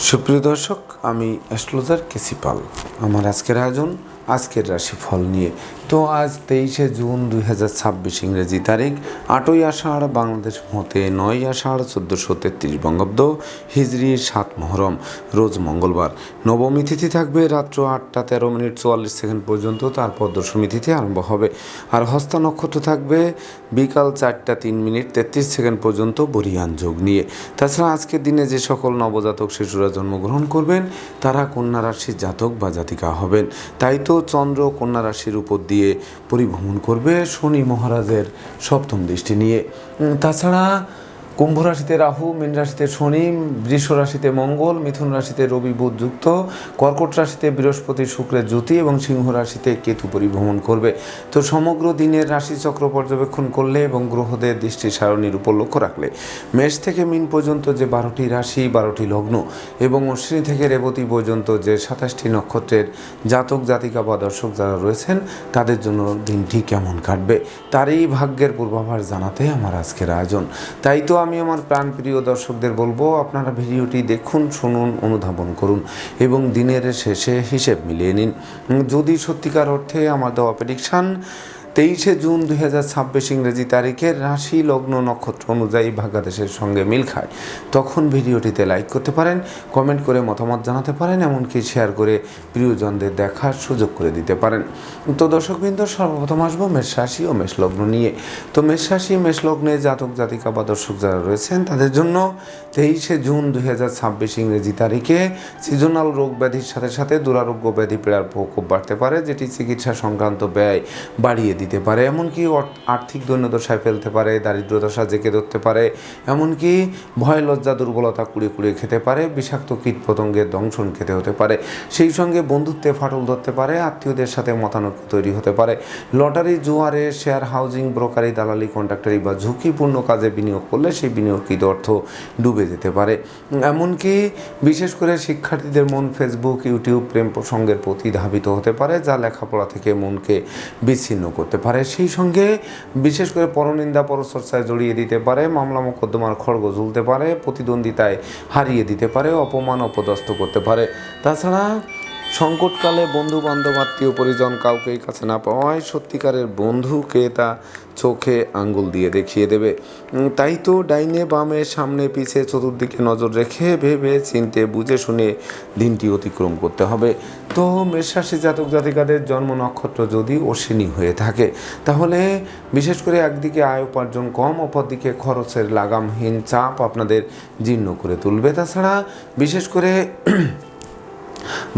সুপ্রিয় দর্শক, আমি অ্যাস্ট্রোলজার কেসি পাল। আমার আজকের আয়োজন আজকের রাশিফল নিয়ে। তো আজ 23শে জুন 2026 ইংরেজি তারিখ, 8ই আষাঢ় বাংলাদেশ মতে 9ই আষাঢ় 1433 বঙ্গাব্দ, হিজরি 7 মহরম, রোজ মঙ্গলবার। নবমী তিথি থাকবে রাত্র 8টা 13 মিনিট 44 সেকেন্ড পর্যন্ত, তারপর দশমী তিথি আরম্ভ হবে। আর হস্তা নক্ষত্র থাকবে বিকাল 4টা 3 মিনিট 33 সেকেন্ড পর্যন্ত বরিয়ান যোগ নিয়ে। তাছাড়া আজকের দিনে যে সকল নবজাতক শিশুরা জন্মগ্রহণ করবেন তারা কন্যা রাশির জাতক বা জাতিকা হবেন। তাই তো চন্দ্র কন্যা রাশির উপর দিয়ে পরিভ্রমণ করবে শনি মহারাজের সপ্তম দৃষ্টি নিয়ে। তাছাড়া কুম্ভ রাশিতে রাহু, মীন রাশিতে শনি, বৃষ রাশিতে মঙ্গল, মিথুন রাশিতে রবি বুধ যুক্ত, কর্কট রাশিতে বৃহস্পতি শুক্রের জ্যোতি এবং সিংহ রাশিতে কেতু পরিভ্রমণ করবে। তো সমগ্র দিনের রাশিচক্র পর্যবেক্ষণ করলে এবং গ্রহদের দৃষ্টি সারণীর উপর লক্ষ্য রাখলে মেষ থেকে মীন পর্যন্ত যে 12টি রাশি 12টি লগ্ন এবং অশ্বিনী থেকে রেবতী পর্যন্ত যে 27টি নক্ষত্রের জাতক জাতিকা বা দর্শক যারা রয়েছেন তাদের জন্য দিনটি কেমন কাটবে তারই ভাগ্যের পূর্বাভাস জানাতে আমার আজকের আয়োজন। তাই তো আমি আমার প্রাণপ্রিয় দর্শকদের বলবো, আপনারা ভিডিওটি দেখুন, শুনুন, অনুধাবন করুন এবং দিনের শেষে হিসেব মিলিয়ে নিন। যদি সত্যিকার অর্থে আমার দেওয়া প্রেডিকশান 23শে জুন 2026 ইংরেজি তারিখের রাশি লগ্ন নক্ষত্র অনুযায়ী ভাগ্যাদেশের সঙ্গে মিল খায়, তখন ভিডিওটিতে লাইক করতে পারেন, কমেন্ট করে মতামত জানাতে পারেন, এমনকি শেয়ার করে প্রিয়জনদের দেখার সুযোগ করে দিতে পারেন। তো দর্শকবৃন্দ, সর্বপ্রথম আসবো মেষ রাশি ও মেষ লগ্ন নিয়ে। তো মেষ রাশি মেষ লগ্নে জাতক জাতিকা বা দর্শক যারা রয়েছেন তাদের জন্য 23শে জুন 2026 ইংরেজি তারিখে সিজনাল রোগ ব্যাধির সাথে সাথে দুরারোগ্য ব্যাধি পীড়ার প্রকোপ বাড়তে পারে, যেটি চিকিৎসা সংক্রান্ত ব্যয় বাড়িয়ে দিতে পারে, এমনকি আর্থিক দৈন্যদশায় ফেলতে পারে, দারিদ্রদশা জেঁকে ধরতে পারে, এমনকি ভয় লজ্জা দুর্বলতা কুড়িয়ে কুড়িয়ে খেতে পারে, বিষাক্ত কীট পতঙ্গের দংশন খেতে হতে পারে, সেই সঙ্গে বন্ধুত্বে ফাটল ধরতে পারে, আত্মীয়দের সাথে মতানৈক্য তৈরি হতে পারে, লটারি জুয়ারে শেয়ার হাউজিং ব্রোকারি দালালি কন্ট্রাক্টারি বা ঝুঁকিপূর্ণ কাজে বিনিয়োগ করলে সেই বিনিয়োগকৃত অর্থ ডুবে যেতে পারে, এমনকি বিশেষ করে শিক্ষার্থীদের মন ফেসবুক ইউটিউব প্রেম প্রসঙ্গের প্রতি ধাবিত হতে পারে, যা লেখাপড়া থেকে মনকে বিচ্ছিন্ন করতে পারে, সেই সঙ্গে বিশেষ করে পরনিন্দা পরচর্চায় জড়িয়ে দিতে পারে, মামলা মোকদ্দমার খড়গ ঝুলতে পারে, প্রতিদ্বন্দ্বিতায় হারিয়ে দিতে পারে, অপমান অপদস্থ করতে পারে। তাছাড়া সংকটকালে বন্ধু বান্ধব আত্মীয় পরিজন কাউকেই কাছে না পাওয়ায় সত্যিকারের বন্ধুকে তা চোখে আঙ্গুল দিয়ে দেখিয়ে দেবে। তাই তো ডাইনে বামে সামনে পিছে চতুর্দিকে নজর রেখে ভেবে চিনতে বুঝে শুনে দিনটি অতিক্রম করতে হবে। তো মেষরাশি জাতক জাতিকাদের জন্ম নক্ষত্র যদি অশ্বিনী হয়ে থাকে তাহলে বিশেষ করে একদিকে আয় উপার্জন কম, অপরদিকে খরচের লাগামহীন চাপ আপনাদের জীর্ণ করে তুলবে। তাছাড়া বিশেষ করে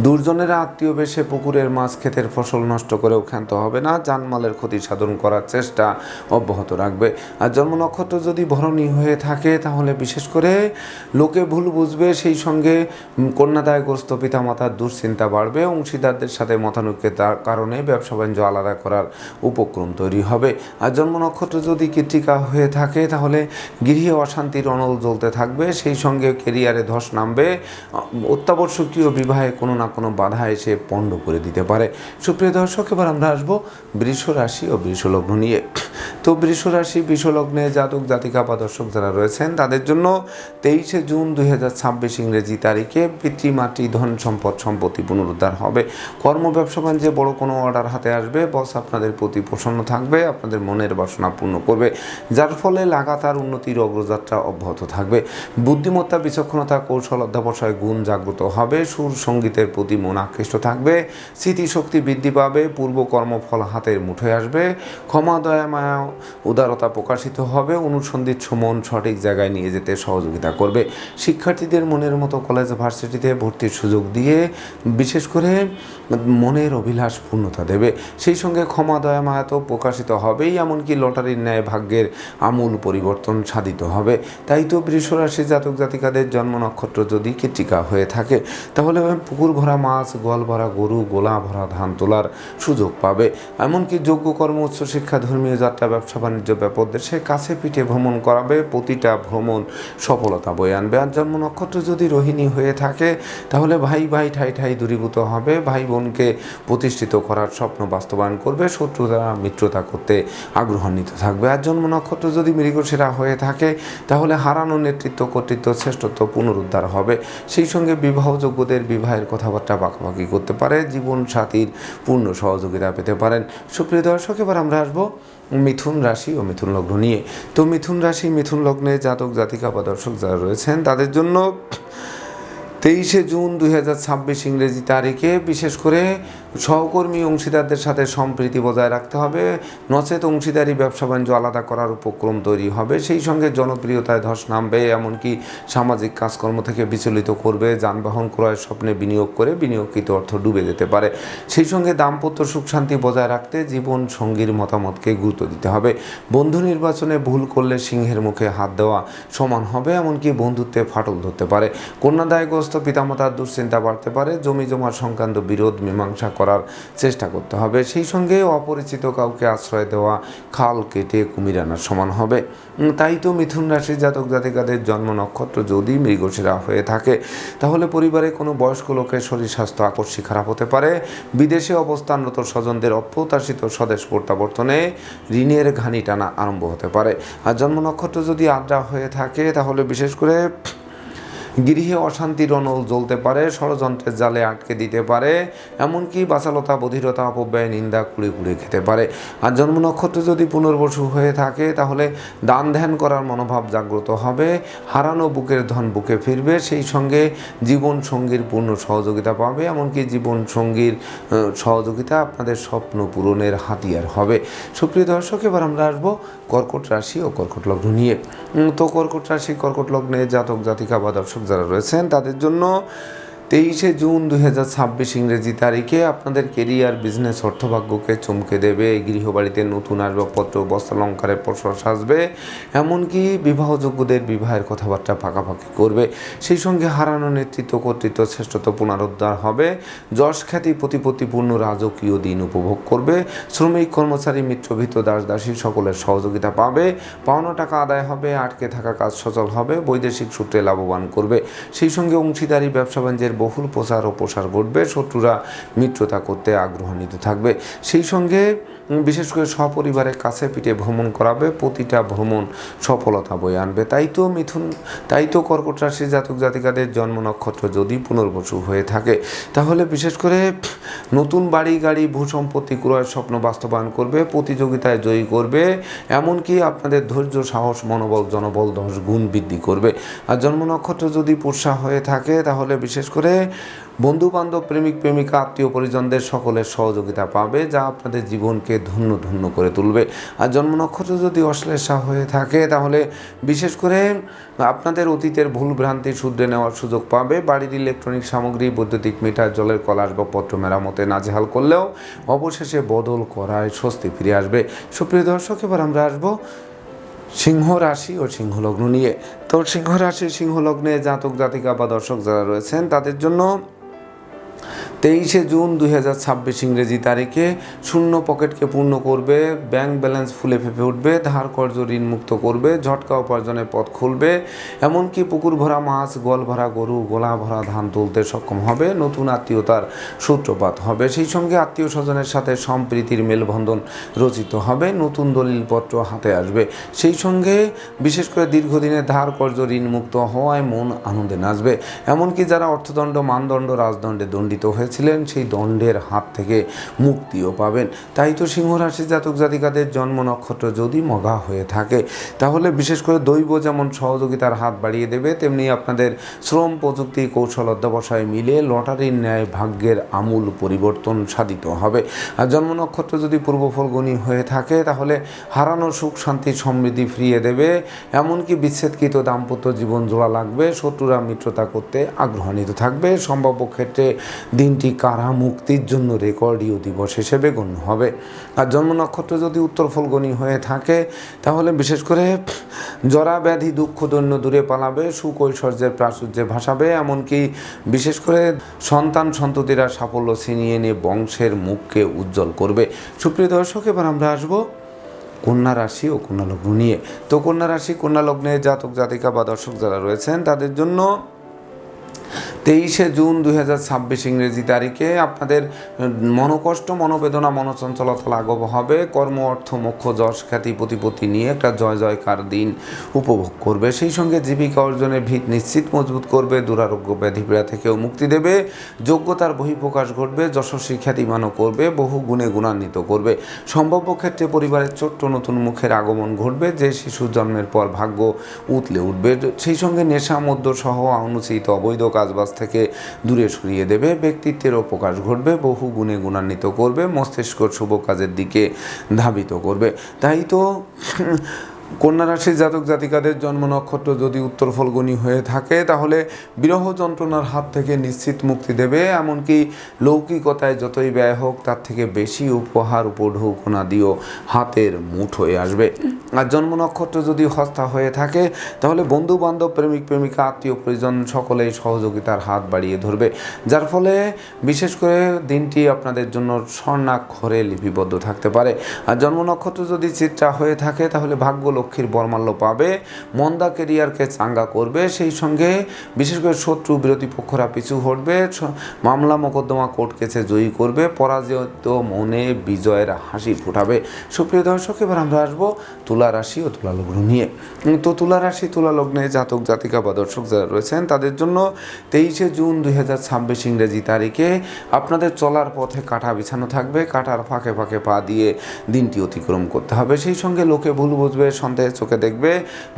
দুর্জনেরা আত্মীয় বেশে পুকুরের মাছ ক্ষেতের ফসল নষ্ট করেও ক্ষান্ত হবে না, জানমালের ক্ষতি সাধন করার চেষ্টা অব্যাহত রাখবে। আর জন্ম নক্ষত্র যদি ভরণী হয়ে থাকে তাহলে বিশেষ করে লোকে ভুল বুঝবে, সেই সঙ্গে কন্যাদায়গ্রস্ত পিতামাতার দুশ্চিন্তা বাড়বে, অংশীদারদের সাথে মতানৈক্যের কারণে ব্যবসা বাণিজ্য আলাদা করার উপক্রম তৈরি হবে। আর জন্ম নক্ষত্র যদি কৃত্তিকা হয়ে থাকে তাহলে গৃহে অশান্তির অনল জ্বলতে থাকবে, সেই সঙ্গে কেরিয়ারে ধস নামবে, অত্যাবশ্যকীয় বিবাহে কোনো না কোনো বাধা এসে পণ্ড করে দিতে পারে। সুপ্রিয় দর্শক, এবার আমরা আসবো বৃষ রাশি ও বৃষ লগ্ন নিয়ে। তো বৃষ রাশি বৃষ লগ্নে জাতক জাতিকা বা দর্শক যারা রয়েছেন তাদের জন্য 23শে জুন 2026 ইংরেজি তারিখে পিতৃমাতৃ ধন সম্পদ সম্পত্তি পুনরুদ্ধার হবে। কর্ম ব্যবসা বাণিজ্যে বড় কোনো অর্ডার হাতে আসবে, বস আপনাদের প্রতি প্রসন্ন থাকবে, আপনাদের মনের বাসনা পূর্ণ করবে, যার ফলে লাগাতার উন্নতির অগ্রযাত্রা অব্যাহত থাকবে। বুদ্ধিমত্তা বিচক্ষণতা কৌশল অধ্যাবসায় গুণ জাগ্রত হবে, সুর সঙ্গীতের প্রতি মন আকৃষ্ট থাকবে, স্মৃতিশক্তি বৃদ্ধি পাবে, পূর্ব কর্মফল হাতের মুঠোয় আসবে, ক্ষমা দয়া মায়া উদারতা প্রকাশিত হবে, অনুসন্ধিৎস মন সঠিক জায়গায় নিয়ে যেতে সহযোগিতা করবে। শিক্ষার্থীদের মনের মতো কলেজ ভার্সিটিতে ভর্তির সুযোগ দিয়ে বিশেষ করে মনের অভিলাষ পূর্ণতা দেবে, সেই সঙ্গে ক্ষমা দয়া মায়া তো প্রকাশিত হবেই, এমনকি লটারির ন্যায় ভাগ্যের আমূল পরিবর্তন সাধিত হবে। তাই তো বৃষ রাশি জাতক জাতিকাদের জন্ম নক্ষত্র যদি কৃত্তিকা হয়ে থাকে তাহলে পুকুর ভরা মাছ, গোয়াল ভরা গরু, গোলা ভরা ধান তোলার সুযোগ পাবে। এমনকি যোগ্য কর্ম, উচ্চশিক্ষা, ধর্মীয় যাত্রা, ব্যবসা বাণিজ্য ব্যাপক দেশে কাছে পিঠে ভ্রমণ করাবে। প্রতিটা ভ্রমণ সফলতা বয়ে আনবে। আর জন্ম নক্ষত্র যদি রোহিণী হয়ে থাকে তাহলে ভাই ভাই ঠাই ঠাই দূরীভূত হবে, ভাই বোনকে প্রতিষ্ঠিত করার স্বপ্ন বাস্তবায়ন করবে, শত্রুতা মিত্রতা করতে আগ্রহান্বিত থাকবে। আর জন্ম নক্ষত্র যদি মৃগশিরা হয়ে থাকে তাহলে হারানো নেতৃত্ব, কর্তৃত্ব, শ্রেষ্ঠত্ব পুনরুদ্ধার হবে। সেই সঙ্গে বিবাহযোগ্যদের বিবাহের কথাবার্তা পাকাপাকি করতে পারে, জীবন সাথীর পূর্ণ সহযোগিতা পেতে পারেন। সুপ্রিয় দর্শক, এবার আমরা আসবো মিথুন রাশি ও মিথুন লগ্ন নিয়ে। তো মিথুন রাশি, মিথুন লগ্নে জাতক জাতিকা বা দর্শক যারা রয়েছেন তাদের জন্য 23 জুন 2026 ইংরেজি তারিখে বিশেষ করে সহকর্মী অংশীদারদের সাথে সম্প্রীতি বজায় রাখতে হবে, নচেত অংশীদারি ব্যবসা বাণিজ্য আলাদা করার উপক্রম তৈরি হবে। সেই সঙ্গে জনপ্রিয়তায় ধস নামবে, এমনকি সামাজিক কাজকর্ম থেকে বিচলিত করবে, যানবাহন ক্রয়ের স্বপ্নে বিনিয়োগ করে বিনিয়োগকৃত অর্থ ডুবে যেতে পারে। সেই সঙ্গে দাম্পত্য সুখ শান্তি বজায় রাখতে জীবন সঙ্গীর মতামতকে গুরুত্ব দিতে হবে। বন্ধু নির্বাচনে ভুল করলে সিংহের মুখে হাত দেওয়া সমান হবে, এমনকি বন্ধুত্বে ফাটল ধরতে পারে। কন্যাদায়গ্রস্ত পিতামাতার দুশ্চিন্তা বাড়তে পারে, জমি জমা সংক্রান্ত বিরোধ মীমাংসা করার চেষ্টা করতে হবে। সেই সঙ্গে অপরিচিত কাউকে আশ্রয় দেওয়া খাল কেটে কুমির আনার সমান হবে। তাই তো মিথুন রাশির জাতক জাতিকাদের জন্ম নক্ষত্র যদি মৃগশিরা হয়ে থাকে তাহলে পরিবারে কোনো বয়স্ক লোকের শরীর স্বাস্থ্য আকস্মিক খারাপ হতে পারে। বিদেশে অবস্থানরত স্বজনদের অপ্রত্যাশিত স্বদেশ প্রত্যাবর্তনে ঋণের ঘানি টানা আরম্ভ হতে পারে। আর জন্ম নক্ষত্র যদি আদ্রা হয়ে থাকে তাহলে বিশেষ করে গৃহে অশান্তির অনল জ্বলতে পারে, ষড়যন্ত্রের জালে আটকে দিতে পারে, এমনকি বাচালতা, বধিরতা, অপব্যয়, নিন্দা কুড়ে কুড়ে খেতে পারে। আর জন্ম নক্ষত্র যদি পুনর্বসু হয়ে থাকে তাহলে দান ধ্যান করার মনোভাব জাগ্রত হবে, হারানো বুকের ধন বুকে ফিরবে। সেই সঙ্গে জীবন সঙ্গীর পূর্ণ সহযোগিতা পাবে, এমনকি জীবন সঙ্গীর সহযোগিতা আপনাদের স্বপ্ন পূরণের হাতিয়ার হবে। সুপ্রিয় দর্শক, এবার আমরা আসবো কর্কট রাশি ও কর্কট লগ্ন নিয়ে। তো কর্কট রাশি, কর্কট লগ্নে জাতক জাতিকা বা দর্শক যারা রয়েছেন তাদের জন্য 23 জুন 2026 ইংরেজি তারিখে আপনাদের কেরিয়ার, বিজনেস, অর্থভাগ্যকে চমকে দেবে। গৃহবাড়িতে নতুন আসবাবপত্র, বস্ত্রালঙ্কারের প্রশ্বাস আসবে, এমনকি বিবাহযোগ্যদের বিবাহের কথাবার্তা পাকাপাকি করবে। সেই সঙ্গে হারানো নেতৃত্ব, কর্তৃত্ব, শ্রেষ্ঠত্ব পুনরুদ্ধার হবে। যশ খ্যাতি, প্রতিপত্তিপূর্ণ রাজকীয় দিন উপভোগ করবে। শ্রমিক, কর্মচারী, মিত্রভৃত্য, দাস দাসী সকলের সহযোগিতা পাবে। পাওনা টাকা আদায় হবে, আটকে থাকা কাজ সচল হবে, বৈদেশিক সূত্রে লাভবান করবে। সেই সঙ্গে অংশীদারি ব্যবসা বাণিজ্যের বহুল প্রচার ও প্রসার ঘটবে, শত্রুরা মিত্রতা করতে আগ্রহান্বিত থাকবে। সেই সঙ্গে বিশেষ করে সপরিবারে কাছে পিঠে ভ্রমণ করাবে, প্রতিটা ভ্রমণ সফলতা বয়ে আনবে। তাই তো কর্কট রাশির জাতক জাতিকাদের জন্ম নক্ষত্র যদি পুনর্বসু হয়ে থাকে তাহলে বিশেষ করে নতুন বাড়ি, গাড়ি, ভূসম্পত্তি ক্রয়ের স্বপ্ন বাস্তবায়ন করবে, প্রতিযোগিতায় জয়ী করবে, এমনকি আপনাদের ধৈর্য, সাহস, মনোবল, জনবল 10 গুণ বৃদ্ধি করবে। আর জন্ম নক্ষত্র যদি পুষ্যা হয়ে থাকে তাহলে বিশেষ করে বন্ধু বান্ধব, প্রেমিক প্রেমিকা, আত্মীয় পরিজনদের সকলের সহযোগিতা পাবে, যা আপনাদের জীবনকে ধন্য ধন্য করে তুলবে। আর জন্ম নক্ষত্র যদি অশ্লেষা হয়ে থাকে তাহলে বিশেষ করে আপনাদের অতীতের ভুল ভ্রান্তি শুধরে নেওয়ার সুযোগ পাবে। বাড়ির ইলেকট্রনিক সামগ্রী, বৈদ্যুতিক মিটার, জলের কল, আসবাবপত্র মেরামতে নাজেহাল করলেও অবশেষে বদল করায় স্বস্তি ফিরে আসবে। সুপ্রিয় দর্শক, এবার আমরা আসবো সিংহ রাশি ও সিংহ লগ্ন নিয়ে। তো সিংহ রাশি, সিংহ লগ্নে জাতক জাতিকা বা দর্শক যারা রয়েছেন তাদের জন্য 23 জুন 2026 ইংরেজি তারিখে শূন্য পকেটকে পূর্ণ করবে, ব্যাংক ব্যালেন্স ফুলে ফেঁপে উঠবে, ধার কর্জ ঋণ মুক্ত করবে, ঝটকা উপার্জনের পথ খুলবে, এমনকি পুকুর ভরা মাছ, গোয়াল ভরা গরু, গোলা ভরা ধান তুলতে সক্ষম হবে, নতুন আত্মীয়তার সূত্রপাত হবে। সেই সঙ্গে আত্মীয় স্বজনের সাথে সম্প্রীতির মেলবন্ধন রচিত হবে, নতুন দলিলপত্র হাতে আসবে। সেই সঙ্গে বিশেষ করে দীর্ঘদিনের ধার কর্জ ঋণ মুক্ত হওয়ায় মন আনন্দে নাচবে, এমনকি যারা অর্থদণ্ড, মানদণ্ড, রাজদণ্ডে দণ্ডিত হয়েছিলেন সেই দণ্ডের হাত থেকে মুক্তিও পাবেন। তাই তো সিংহ রাশির জাতক জাতিকাদের জন্ম নক্ষত্র যদি মঘা হয়ে থাকে তাহলে বিশেষ করে দৈব যেমন সহযোগিতার হাত বাড়িয়ে দেবে, তেমনি আপনাদের শ্রম, প্রযুক্তি, কৌশল, অধ্যবসায় মিলে লটারির ন্যায় ভাগ্যের আমূল পরিবর্তন সাধিত হবে। আর জন্ম নক্ষত্র যদি পূর্ব ফলগুনি হয়ে থাকে তাহলে হারানো সুখ, শান্তি, সমৃদ্ধি ফিরিয়ে দেবে, এমনকি বিচ্ছেদকৃত দাম্পত্য জীবন জোড়া লাগবে, শত্রুরা মিত্রতা করতে আগ্রহান্বিত থাকবে, সম্ভাব্য ক্ষেত্রে দিনটি কারা মুক্তির জন্য রেকর্ডীয় দিবস হিসেবে গণ্য হবে। আর জন্ম নক্ষত্র যদি উত্তর ফল্গুনী হয়ে থাকে তাহলে বিশেষ করে জরা ব্যাধি দুঃখ দৈন্য দূরে পালাবে, সুখ ঐশ্বর্যের প্রাচুর্যে ভাসাবে, এমনকি বিশেষ করে সন্তান সন্ততিরা সাফল্য ছিনিয়ে এনে বংশের মুখকে উজ্জ্বল করবে। সুপ্রিয় দর্শক, এবার আমরা আসবো কন্যা রাশি ও কন্যা লগ্ন নিয়ে। তো কন্যা রাশি কন্যা লগ্নে জাতক জাতিকা বা দর্শক যারা রয়েছেন তাদের জন্য 23শে জুন 2026 ইংরেজি তারিখে আপনাদের মনোকষ্ট, মনোবেদনা, মনোচঞ্চলতা লাঘব হবে। কর্ম, অর্থ, মোক্ষ, যশ, খ্যাতি, প্রতিপত্তি নিয়ে একটা জয় জয়কার দিন উপভোগ করবে। সেই সঙ্গে জীবিকা অর্জনের ভিত নিশ্চিত মজবুত করবে, দুরারোগ্য ব্যাধিপীড়া থেকেও মুক্তি দেবে, যোগ্যতার বহিঃপ্রকাশ ঘটবে, যশস্বী খ্যাতিমানও করবে, বহু গুণে গুণান্বিত করবে। সম্ভাব্য ক্ষেত্রে পরিবারের ছোট্ট নতুন মুখের আগমন ঘটবে, যে শিশু জন্মের পর ভাগ্য উতলে উঠবে। সেই সঙ্গে নেশা, মদ্য সহ অনুচিত অবৈধ কাজবাজ থেকে দূরে সরিয়ে দেবে, ব্যক্তিত্বেরও প্রকাশ ঘটবে, বহু গুণে গুণান্বিত করবে, মস্তিষ্ক শুভ কাজের দিকে ধাবিত করবে। তাই তো কন্যা রাশির জাতক জাতিকাদের জন্ম নক্ষত্র যদি উত্তর ফল্গুনী হয়ে থাকে তাহলে বিরহ যন্ত্রণার হাত থেকে নিশ্চিত মুক্তি দেবে, এমনকি লৌকিকতায় যতই ব্যয় হোক তার থেকে বেশি উপহার উপঢৌকনা দিয়েও হাতের মুঠোয় আসবে। আর জন্ম নক্ষত্র যদি হস্তা হয়ে থাকে তাহলে বন্ধু বান্ধব, প্রেমিক প্রেমিকা, আত্মীয় পরিজন সকলেই সহযোগিতার হাত বাড়িয়ে ধরবে, যার ফলে বিশেষ করে দিনটি আপনাদের জন্য স্বর্ণাক্ষরে লিপিবদ্ধ থাকতে পারে। আর জন্ম নক্ষত্র যদি চিত্রা হয়ে থাকে তাহলে ভাগ্য লক্ষ্মীর বরমাল্য পাবে, মন্দা কেরিয়ারকে চাঙ্গা করবে, সেই সঙ্গে বিশেষ করে শত্রু বিরোধী পক্ষরা পিছু হটবে, মামলা মোকদ্দমা কোর্ট কেসে জয়ী করবে, পরাজিত মনে বিজয়ের হাসি ফোটাবে। সুপ্রিয় দর্শক, এবার আমরা আসবো তুলা রাশি ও তুলা লগ্ন নিয়ে। তো তুলা রাশি তুলা লগ্নে জাতক জাতিকা বা দর্শক যারা রয়েছেন তাদের জন্য 23শে জুন 2026 ইংরেজি তারিখে আপনাদের চলার পথে কাঁটা বিছানো থাকবে, কাঁটার ফাঁকে ফাঁকে পা দিয়ে দিনটি অতিক্রম করতে হবে। সেই সঙ্গে লোকে ভুল বুঝবে, সন্দেহের চোখে দেখবে,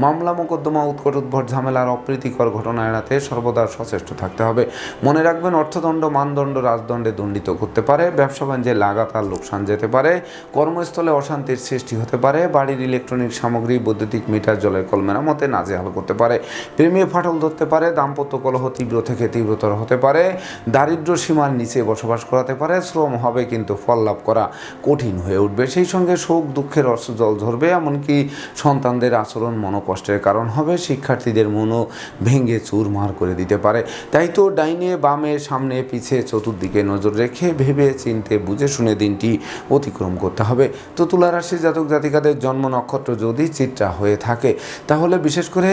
মামলা মোকদ্দমা, উৎকট উদ্ভট ঝামেলার অপ্রীতিকর ঘটনা এড়াতে সর্বদা সচেষ্ট থাকতে হবে। মনে রাখবেন, অর্থদণ্ড মানদণ্ড রাজদণ্ডে দণ্ডিত করতে পারে, ব্যবসা বাণিজ্যে লাগাতার লোকসান যেতে পারে, কর্মস্থলে অশান্তির সৃষ্টি হতে পারে, বাড়ির ইলেকট্রনিক সামগ্রী, বৈদ্যুতিক মিটার, জলের কল মেরামতে নাজেহাল করতে পারে, প্রেমে ফাটল ধরতে পারে, দাম্পত্য কলহ তীব্র থেকে তীব্রতর হতে পারে, দারিদ্র্য সীমার নিচে বসবাস করাতে পারে, শ্রম হবে কিন্তু ফল লাভ করা কঠিন হয়ে উঠবে। সেই সঙ্গে শোক দুঃখের অশ্রু জল ঝরবে, এমনকি সন্তানদের আচরণ মনোকষ্টের কারণ হবে, শিক্ষার্থীদের মনও ভেঙে চুরমার করে দিতে পারে। তাই তো ডাইনে বামে সামনে পিছে চতুর্দিকে নজর রেখে ভেবে চিনতে বুঝে শুনে দিনটি অতিক্রম করতে হবে। তো তুলা রাশির জাতক জাতিকাদের জন্ম নক্ষত্র যদি চিত্রা হয়ে থাকে তাহলে বিশেষ করে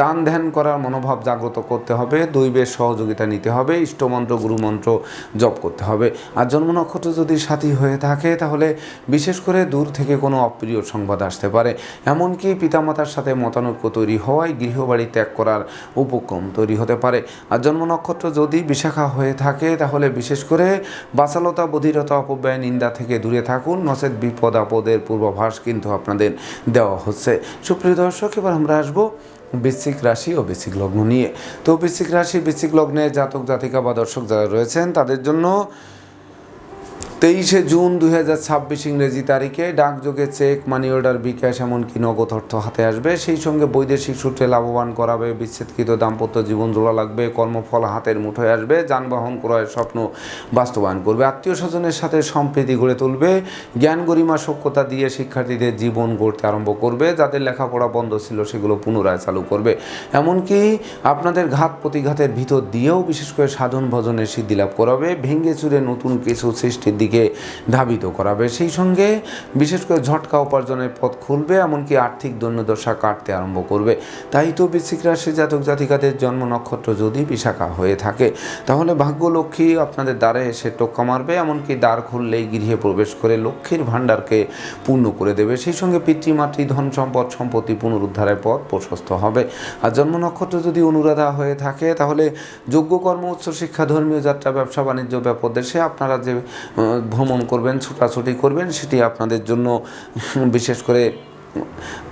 দান ধ্যান করার মনোভাব জাগ্রত করতে হবে, দৈবের সহযোগিতা নিতে হবে, ইষ্টমন্ত্র গুরুমন্ত্র জপ করতে হবে। আর জন্ম নক্ষত্র যদি সাথী হয়ে থাকে তাহলে বিশেষ করে দূর থেকে কোনো অপ্রিয় সংবাদ আসতে পারে, এমনকি পিতামাতার সাথে মতানৈক্য তৈরি হওয়ায় গৃহবাড়ি ত্যাগ করার উপক্রম তৈরি হতে পারে। আর জন্ম নক্ষত্র যদি বিশাখা হয়ে থাকে তাহলে বিশেষ করে বাচালতা, বধিরতা, অপব্যয়, নিন্দা থেকে দূরে থাকুন, নচেত বিপদ আপদের পূর্বাভাস কিন্তু আপনাদের দেওয়া হচ্ছে। সুপ্রিয় দর্শক, এবার আমরা আসবো বৃশ্চিক রাশি ও বৃশ্চিক লগ্ন নিয়ে। তো বৃশ্চিক রাশি বৃশ্চিক লগ্নে জাতক জাতিকা বা দর্শক যারা রয়েছেন তাদের জন্য 23শে জুন 2026 ইংরেজি তারিখে ডাকযোগে চেক, মানি অর্ডার, বিকাশ, এমনকি নগদ অর্থ হাতে আসবে। সেই সঙ্গে বৈদেশিক সূত্রে লাভবান করাবে, বিচ্ছেদকৃত দাম্পত্য জীবন জোড়া লাগবে, কর্মফল হাতের মুঠোয় আসবে, যানবাহন ক্রয়ের স্বপ্ন বাস্তবায়ন করবে, আত্মীয় স্বজনের সাথে সম্প্রীতি গড়ে তুলবে, জ্ঞান গরিমা সক্ষতা দিয়ে শিক্ষার্থীদের জীবন গড়তে আরম্ভ করবে, যাদের লেখাপড়া বন্ধ ছিল সেগুলো পুনরায় চালু করবে, এমনকি আপনাদের ঘাত প্রতিঘাতের ভিতর দিয়েও বিশেষ করে সাধন ভজনের সিদ্ধি লাভ করাবে, ভেঙে চুরে নতুন কিছু সৃষ্টির দিকে ধাবিত করাবে। সেই সঙ্গে বিশেষ করে ঝটকা উপার্জনের পথ খুলবে, এমনকি আর্থিক দৈন্যদশা কাটতে আরম্ভ করবে। তাই তো বৃশ্চিক রাশি জাতক জাতিকাদের জন্ম নক্ষত্র যদি বিশাখা হয়ে থাকে তাহলে ভাগ্যলক্ষ্মী আপনাদের দ্বারে এসে টোক্কা মারবে, এমনকি দ্বার খুললেই গৃহে প্রবেশ করে লক্ষ্মীর ভাণ্ডারকে পূর্ণ করে দেবে। সেই সঙ্গে পিতৃমাতৃ ধন সম্পদ সম্পত্তি পুনরুদ্ধারের পথ প্রশস্ত হবে। আর জন্ম নক্ষত্র যদি অনুরাধা হয়ে থাকে তাহলে যোগ্য কর্ম, উচ্চশিক্ষা, ধর্মীয় যাত্রা, ব্যবসা বাণিজ্য, ব্যাপদেশে আপনারা যে ভ্রমণ করবেন, ছুটাছুটি করবেন, সেটি আপনাদের জন্য বিশেষ করে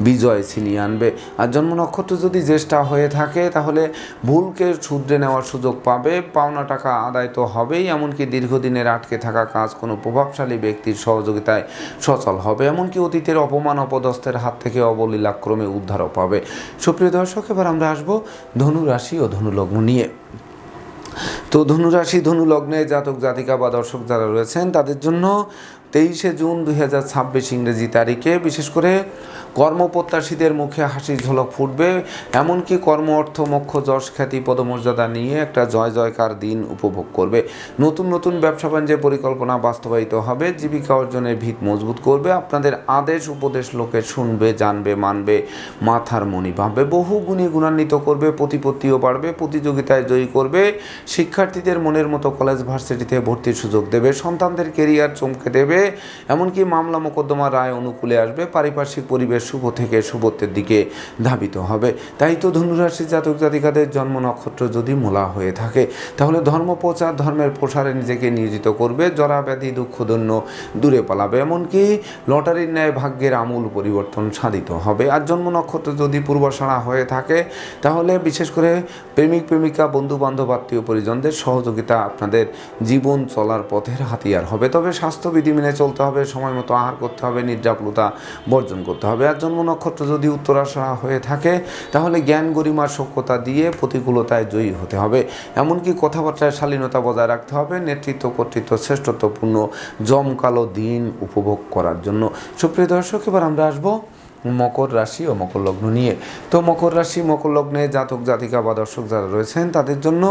বিজয় ছিনিয়ে আনবে। আর জন্ম নক্ষত্র যদি জ্যেষ্ঠা হয়ে থাকে তাহলে ভুলকে শুধরে নেওয়ার সুযোগ পাবে, পাওনা টাকা আদায় তো হবেই, এমনকি দীর্ঘদিনের আটকে থাকা কাজ কোনো প্রভাবশালী ব্যক্তির সহযোগিতায় সচল হবে, এমনকি অতীতের অপমান অপদস্থের হাত থেকে অবলীলাক্রমে উদ্ধারও পাবে। সুপ্রিয় দর্শক, এবার আমরা আসবো ধনু রাশি ও ধনু লগ্ন নিয়ে। তো ধনুরাশি ধনু লগ্নে জাতক জাতিকা বা দর্শক যারা রয়েছেন তাদের জন্য 23শে জুন 2026 ইংরেজি তারিখে বিশেষ করে কর্মপ্রত্যাশীদের মুখে হাসির ঝলক ফুটবে। এমনকি কর্ম অর্থ মোক্ষ যশ খ্যাতি পদমর্যাদা নিয়ে একটা জয় জয়কার দিন উপভোগ করবে। নতুন নতুন ব্যবসা বাণিজ্যের পরিকল্পনা বাস্তবায়িত হবে। জীবিকা অর্জনের ভিত মজবুত করবে। আপনাদের আদেশ উপদেশ লোকে শুনবে, জানবে, মানবে, মাথার মণি ভাববে, বহু গুণী গুণান্বিত করবে। প্রতিপত্তিও বাড়বে, প্রতিযোগিতায় জয়ী করবে। শিক্ষার্থীদের মনের মতো কলেজ ভার্সিটিতে ভর্তির সুযোগ দেবে। সন্তানদের কেরিয়ার চমকে দেবে। এমনকি মামলা মোকদ্দমা রায় অনুকূলে আসবে। পারিপার্শ্বিক পরিবেশ শুভ থেকে শুভত্বের দিকে ধাবিত হবে। তাই তো ধনুরাশি জাতক জাতিকাদের জন্ম নক্ষত্র যদি মূলা হয়ে থাকে তাহলে ধর্ম প্রচার, ধর্মের প্রসারে নিজেকে নিয়োজিত করবে। জরা ব্যাধি দুঃখদন্য দূরে পালাবে। এমনকি লটারির ন্যায় ভাগ্যের আমূল পরিবর্তন সাধিত হবে। আর জন্ম নক্ষত্র যদি পূর্বাষাঢ়া হয়ে থাকে তাহলে বিশেষ করে প্রেমিক প্রেমিকা, বন্ধু বান্ধব, আত্মীয় পরিজনদের সহযোগিতা আপনাদের জীবন চলার পথের হাতিয়ার হবে। তবে স্বাস্থ্যবিধি মেনে চলতে হবে, সময় মতো আহার করতে হবে, নিদ্রাপ্লুতা বর্জন করতে হবে। আর জন্ম নক্ষত্র যদি উত্তরাষাঢ়া হয়ে থাকে তাহলে জ্ঞান গরিমার সখ্যতা দিয়ে প্রতিকূলতায় জয়ী হতে হবে। এমনকি কথাবার্তায় শালীনতা বজায় রাখতে হবে। নেতৃত্ব কর্তৃত্ব শ্রেষ্ঠত্বপূর্ণ জমকালো দিন উপভোগ করার জন্য। সুপ্রিয় দর্শক, এবার আমরা আসবো মকর রাশি ও মকর লগ্ন নিয়ে। তো মকর রাশি মকর লগ্নে জাতক জাতিকা বা দর্শক যারা রয়েছেন তাদের জন্য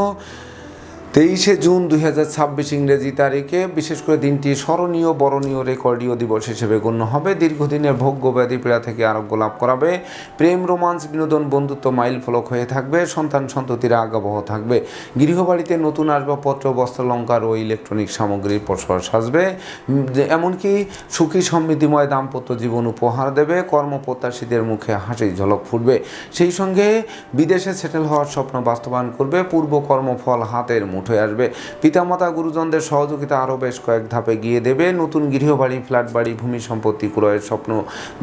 23শে জুন 2026 ইংরেজি তারিখে বিশেষ করে দিনটি স্মরণীয়, বরণীয়, রেকর্ডীয় দিবস হিসেবে গণ্য হবে। দীর্ঘদিনের ভোগ্য ব্যাধি পীড়া থেকে আরোগ্য লাভ করাবে। প্রেম, রোমান্স, বিনোদন, বন্ধুত্ব মাইল ফলক হয়ে থাকবে। সন্তান সন্ততিরা আগাবহ থাকবে। গৃহবাড়িতে নতুন আসবাবপত্র, বস্ত্রালঙ্কার ও ইলেকট্রনিক সামগ্রীর প্রসার সাজবে। এমনকি সুখী সমৃদ্ধিময় দাম্পত্য জীবন উপহার দেবে। কর্মপ্রত্যাশীদের মুখে হাসির ঝলক ফুটবে। সেই সঙ্গে বিদেশে সেটেল হওয়ার স্বপ্ন বাস্তবায়ন করবে। পূর্ব কর্মফল হাতের মুঠোয় আসবে। পিতামাতা গুরুজনদের সহযোগিতা আরও বেশ কয়েক ধাপে গিয়ে দেবে। নতুন গৃহবাড়ি, ফ্ল্যাট বাড়ি, ভূমি সম্পত্তি ক্রয়ের স্বপ্ন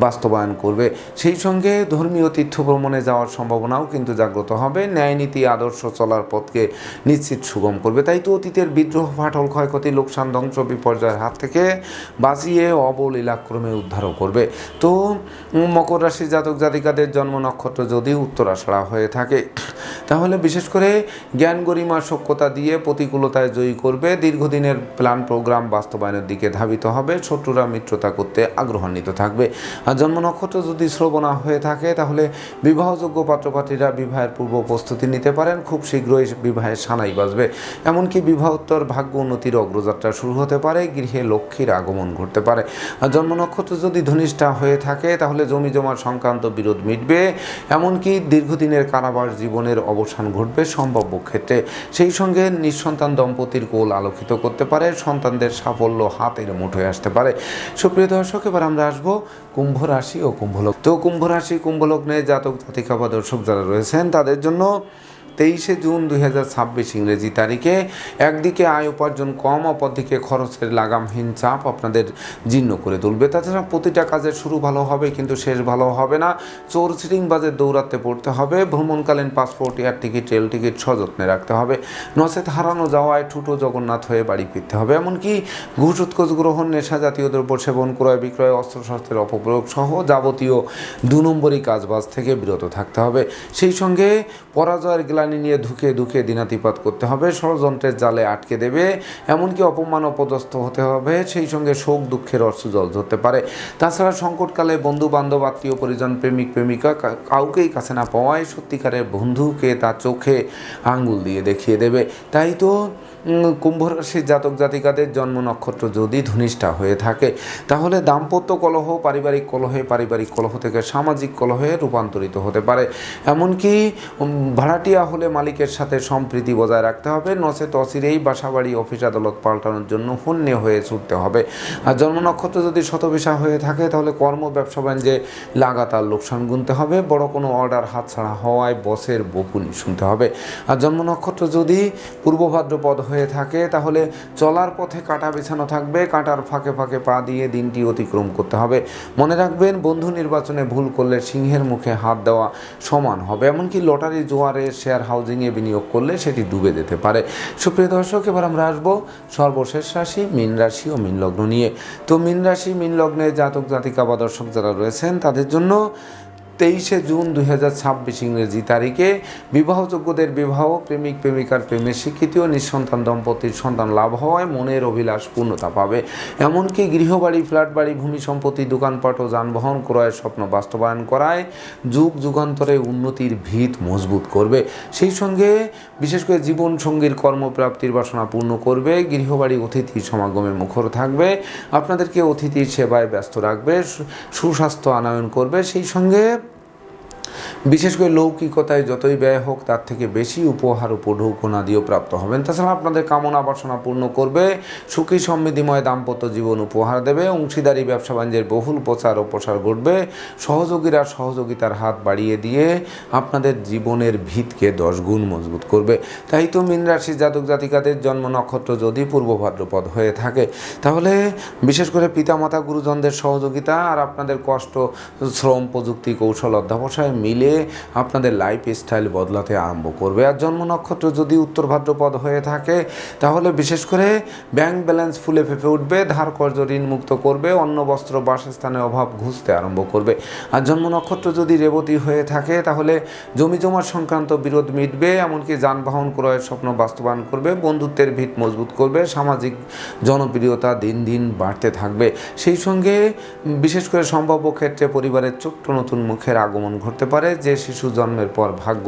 বাস্তবায়ন করবে। সেই সঙ্গে ধর্মীয় তীর্থ ভ্রমণে যাওয়ার সম্ভাবনাও কিন্তু জাগ্রত হবে। ন্যায়নীতি আদর্শ চলার পথকে নিশ্চিত সুগম করবে। তাই তো অতীতের বিদ্রোহ, ফাটল, ক্ষয়ক্ষতি, লোকসান, ধ্বংস, বিপর্যয়ের হাত থেকে বাঁচিয়ে অবলীলাক্রমে উদ্ধারও করবে। তো মকর রাশির জাতক জাতিকাদের জন্ম নক্ষত্র যদি উত্তরাষাঢ়া হয়ে থাকে তাহলে বিশেষ করে জ্ঞান গরিমা সখ্যতা দিয়ে প্রতিকূলতায় জয়ী করবে। দীর্ঘদিনের প্ল্যান প্রোগ্রাম বাস্তবায়নের দিকে ধাবিত হবে। শত্রুরা মিত্রতা করতে আগ্রহান্বিত থাকবে। আর জন্ম নক্ষত্র যদি শ্রবণা হয়ে থাকে তাহলে বিবাহযোগ্য পাত্রপাত্রীরা বিবাহের পূর্ব প্রস্তুতি নিতে পারেন। খুব শীঘ্রই বিবাহের সানাই বাজবে। এমনকি বিবাহোত্তর ভাগ্য উন্নতির অগ্রযাত্রা শুরু হতে পারে। গৃহে লক্ষ্মীর আগমন ঘটতে পারে। আর জন্ম নক্ষত্র যদি ধনিষ্ঠা হয়ে থাকে তাহলে জমি জমা সংক্রান্ত বিরোধ মিটবে। এমনকি দীর্ঘদিনের কারাবাস জীবনের অবসান ঘটবে সম্ভাব্য ক্ষেত্রে। সেই সঙ্গে নিঃসন্তান দম্পতির কোল আলোকিত করতে পারে। সন্তানদের সাফল্য হাতের মুঠোয় আসতে পারে। সুপ্রিয় দর্শক, এবার আমরা আসবো কুম্ভ রাশি ও কুম্ভলগ্ন। তো কুম্ভ রাশি কুম্ভলগ্নে জাতক জাতিকা বা দর্শক যারা রয়েছেন তাদের জন্য 23শে জুন 2026 ইংরেজি তারিখে একদিকে আয় উপার্জন কম, অপরদিকে খরচের লাগামহীন চাপ আপনাদের জীর্ণ করে তুলবে। তাছাড়া প্রতিটা কাজের শুরু ভালো হবে কিন্তু শেষ ভালো হবে না। চোর সিটিংবাজের দৌড়াতে পড়তে হবে। ভ্রমণকালীন passport, air ticket, rail ticket সযত্নে রাখতে হবে। নচেত হারানো যাওয়ায় ঠুটো জগন্নাথ হয়ে বাড়ি ফিরতে হবে। এমনকি ঘুষ উৎকোচ গ্রহণ, নেশা জাতীয় দ্রব্য সেবন, ক্রয় বিক্রয়, অস্ত্রশস্ত্রের অপপ্রয়োগ সহ যাবতীয় 2 নম্বরই কাজবাজ থেকে বিরত থাকতে হবে। সেই সঙ্গে পরাজয়ের গ্লানি নিয়ে ধুকে ধুকে দিনাতিপাত করতে হবে। ষড়যন্ত্রের জালে আটকে দেবে। এমনকি অপমান অপদস্থ হতে হবে। সেই সঙ্গে শোক দুঃখের অশ্রুজল ঝরতে পারে। তাছাড়া সংকটকালে বন্ধু বান্ধব, আত্মীয় পরিজন, প্রেমিক প্রেমিকা কাউকেই কাছে না পাওয়ায় সত্যিকারের বন্ধুকে তার চোখে আঙ্গুল দিয়ে দেখিয়ে দেবে। তাই তো কুম্ভ রাশির জাতক জাতিকাদের জন্ম নক্ষত্র যদি ধনিষ্ঠা হয়ে থাকে তাহলে দাম্পত্য কলহ পারিবারিক কলহ থেকে সামাজিক কলহে রূপান্তরিত হতে পারে। এমনকি ভাড়াটিয়া হলে মালিকের সাথে সম্প্রীতি বজায় রাখতে হবে। নচেত অচিরেই বাসাবাড়ি, অফিস আদালত পাল্টানোর জন্য হন্যে হয়ে ছুটতে হবে। আর জন্ম নক্ষত্র যদি শতবিশা হয়ে থাকে তাহলে কর্ম ব্যবসা বাণিজ্যে লাগাতার লোকসান গুনতে হবে। বড় কোনো অর্ডার হাতছাড়া হওয়ায় বসের বকুনি শুনতে হবে। আর জন্ম নক্ষত্র যদি পূর্ব ভাদ্রপদ হয়ে থাকে তাহলে চলার পথে কাঁটা বিছানো থাকবে। কাঁটার ফাঁকে ফাঁকে পা দিয়ে দিনটি অতিক্রম করতে হবে। মনে রাখবেন, বন্ধু নির্বাচনে ভুল করলে সিংহের মুখে হাত দেওয়া সমান হবে। এমনকি লটারি, জোয়ারে, শেয়ার হাউজিংয়ে বিনিয়োগ করলে সেটি ডুবে যেতে পারে। সুপ্রিয় দর্শক, এবার আমরা আসবো সর্বশেষ রাশি মীন রাশি ও মীন লগ্ন নিয়ে। তো মীন রাশি মীন লগ্নে জাতক জাতিকা বা দর্শক যারা রয়েছেন তাদের জন্য 23শে জুন 2026 ইংরেজি তারিখে বিবাহযোগ্যদের বিবাহ, প্রেমিক প্রেমিকার প্রেমের স্বীকৃতি ও নিঃসন্তান দম্পতির সন্তান লাভ হওয়ায় মনের অভিলাষ পূর্ণতা পাবে। এমনকি গৃহবাড়ি, ফ্ল্যাট বাড়ি, ভূমি সম্পত্তি, দোকানপাট ও যানবাহন ক্রয়ের স্বপ্ন বাস্তবায়ন করায় যুগ যুগান্তরে উন্নতির ভিত মজবুত করবে। সেই সঙ্গে বিশেষ করে জীবন সঙ্গীর কর্মপ্রাপ্তির বাসনা পূর্ণ করবে। গৃহবাড়ি অতিথি সমাগমে মুখর থাকবে, আপনাদেরকে অতিথির সেবায় ব্যস্ত রাখবে, সুস্বাস্থ্য আনয়ন করবে। সেই সঙ্গে বিশেষ করে লৌকিকতায় যতই ব্যয় হোক তার থেকে বেশি উপহার উপঢৌকনা দিয়েও প্রাপ্ত হবেন। তাছাড়া আপনাদের কামনা বাসনা পূর্ণ করবে, সুখী সমৃদ্ধিময় দাম্পত্য জীবন উপহার দেবে। অংশীদারি ব্যবসা বাণিজ্যের বহুল প্রচার ও প্রসার ঘটবে। সহযোগীরা সহযোগিতার হাত বাড়িয়ে দিয়ে আপনাদের জীবনের ভিতকে 10 গুণ মজবুত করবে। তাই তো মীন রাশির জাতক জাতিকাদের জন্ম নক্ষত্র যদি পূর্ব ভাদ্রপদ হয়ে থাকে, তাহলে বিশেষ করে পিতামাতা গুরুজনদের সহযোগিতা আর আপনাদের কষ্ট, শ্রম, প্রযুক্তি, কৌশল, অধ্যাবসায় মিলে আপনাদের লাইফ স্টাইল বদলাতে আরম্ভ করবে। আর জন্ম নক্ষত্র যদি উত্তর ভাদ্রপদ হয়ে থাকে, তাহলে বিশেষ করে ব্যাংক ব্যালেন্স ফুলে ফেঁপে উঠবে, ধার কর্জ ঋণ মুক্ত করবে, অন্ন বস্ত্র বাসস্থানের অভাব ঘুচতে আরম্ভ করবে। আর জন্ম নক্ষত্র যদি রেবতী হয়ে থাকে, তাহলে জমি জমা সংক্রান্ত বিরোধ মিটবে, এমনকি যানবাহন ক্রয়ের স্বপ্ন বাস্তবায়ন করবে, বন্ধুত্বের ভিত মজবুত করবে, সামাজিক জনপ্রিয়তা দিন দিন বাড়তে থাকবে। সেই সঙ্গে বিশেষ করে সম্ভাব্য ক্ষেত্রে পরিবারের ছোট্ট নতুন মুখের আগমন ঘটতে পারে, যে শিশু জন্মের পর ভাগ্য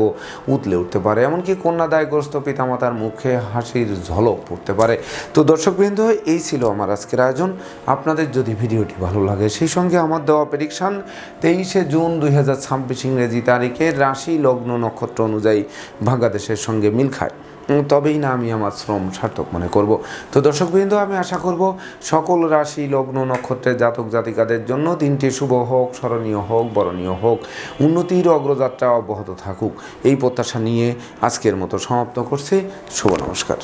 উতলে উঠতে পারে, এমনকি কন্যাদায়গ্রস্ত পিতামাতার মুখে হাসির ঝলক পড়তে পারে। তো দর্শকবৃন্দ, এই ছিল আমার আজকের আয়োজন। আপনাদের যদি ভিডিওটি ভালো লাগে, সেই সঙ্গে আমার দেওয়া প্রেডিকশান 23শে জুন 2026 ইংরেজি তারিখে রাশি, লগ্ন, নক্ষত্র অনুযায়ী ভাগ্যাদেশের সঙ্গে মিল খায়, তবেই না আমি আমার শ্রম সার্থক মনে করব। তো দর্শকবৃন্দ, আমি আশা করব সকল রাশি, লগ্ন, নক্ষত্রের জাতক জাতিকাদের জন্য দিনটি শুভ হোক, স্মরণীয় হোক, বরণীয় হোক, উন্নতির অগ্রযাত্রা অব্যাহত থাকুক, এই প্রত্যাশা নিয়ে আজকের মতো সমাপ্ত করছি। শুভ নমস্কার।